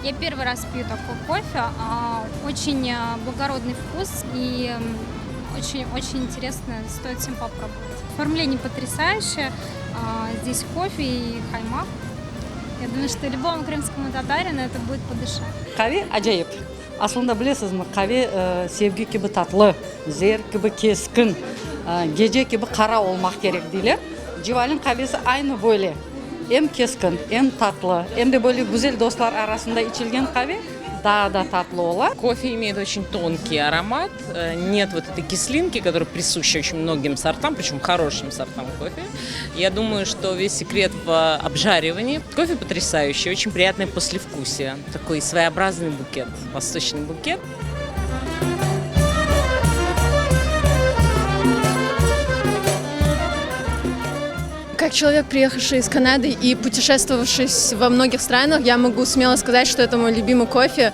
Я первый раз пью такой кофе. Очень благородный вкус и очень интересно, стоит всем попробовать. Оформление потрясающее. Здесь кофе и хаймак. Я думаю, что любому крымскому татарину это будет по душе. Каве ажайып. Aslında bilesizmi, kahve sevgi gibi tatlı, zehir gibi keskin, gece gibi kara olmak gerek deyler. Cival'in kahvesi aynı böyle. Hem keskin, hem tatlı, hem de böyle güzel dostlar arasında içilgen kahve daha da tatlı olur. Кофе имеет очень тонкий аромат, нет вот этой кислинки, которая присуща очень многим сортам, причем хорошим сортам кофе. Я думаю, что весь секрет в обжаривании. Кофе потрясающий, очень приятное послевкусие, такой своеобразный букет, восточный букет. Как человек, приехавший из Канады и путешествовавший во многих странах, я могу смело сказать, что это мой любимый кофе.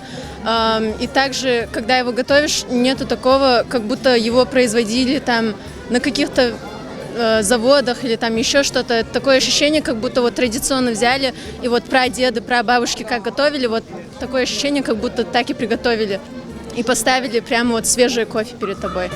И также, когда его готовишь, нету такого, как будто его производили там на каких-то заводах или там еще что-то. Такое ощущение, как будто вот традиционно взяли и вот прадеды, прабабушки как готовили, вот такое ощущение, как будто так и приготовили и поставили прямо вот свежий кофе перед тобой.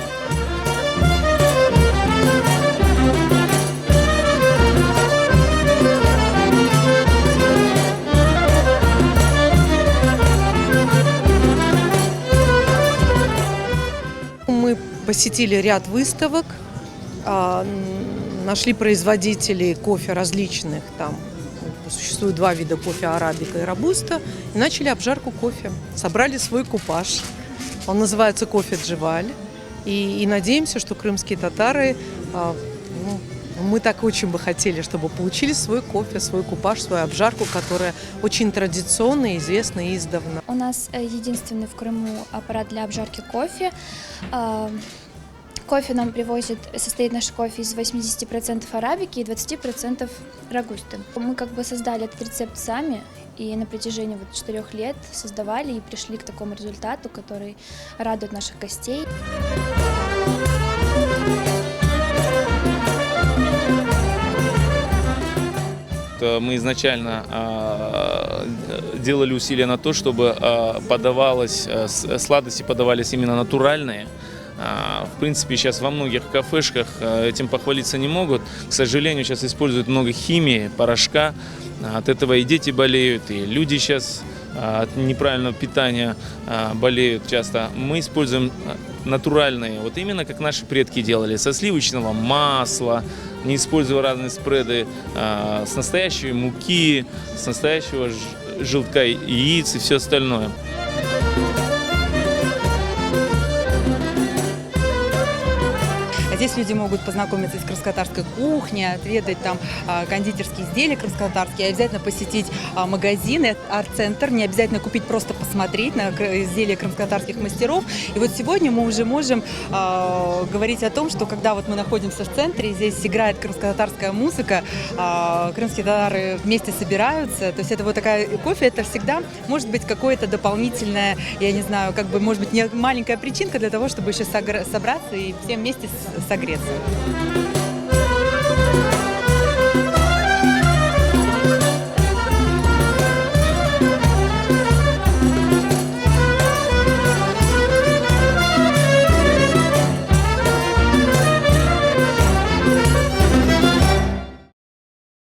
Мы посетили ряд выставок, нашли производителей кофе различных, там существует два вида кофе, арабика и робуста, и начали обжарку кофе. Собрали свой купаж, он называется кофе Дживаль, и надеемся, что крымские татары, мы так очень бы хотели, чтобы получили свой кофе, свой купаж, свою обжарку, которая очень традиционная и известна издавна. У нас единственный в Крыму аппарат для обжарки кофе. Кофе нам привозят, состоит наш кофе из 80% арабики и 20% рогусты. Мы как бы создали этот рецепт сами и на протяжении 4 лет создавали и пришли к такому результату, который радует наших гостей. Мы изначально делали усилия на то, чтобы сладости подавались именно натуральные. В принципе, сейчас во многих кафешках этим похвалиться не могут. К сожалению, сейчас используют много химии, порошка. От этого и дети болеют, и люди сейчас от неправильного питания болеют часто. Мы используем натуральные, вот именно как наши предки делали, со сливочного масла, не используя разные спреды, с настоящей муки, с настоящего желтка яиц и все остальное. Здесь люди могут познакомиться с крымско-татарской кухней, отведать там кондитерские изделия крымско-татарские, обязательно посетить магазины, арт-центр, не обязательно купить, просто посмотреть на изделия крымско-татарских мастеров. И вот сегодня мы уже можем говорить о том, что когда вот мы находимся в центре, здесь играет крымско-татарская музыка, крымские татары вместе собираются, то есть это вот такая кофе, это всегда может быть какое-то дополнительное, я не знаю, как бы может быть не маленькая причинка для того, чтобы еще собраться и всем вместе согреться.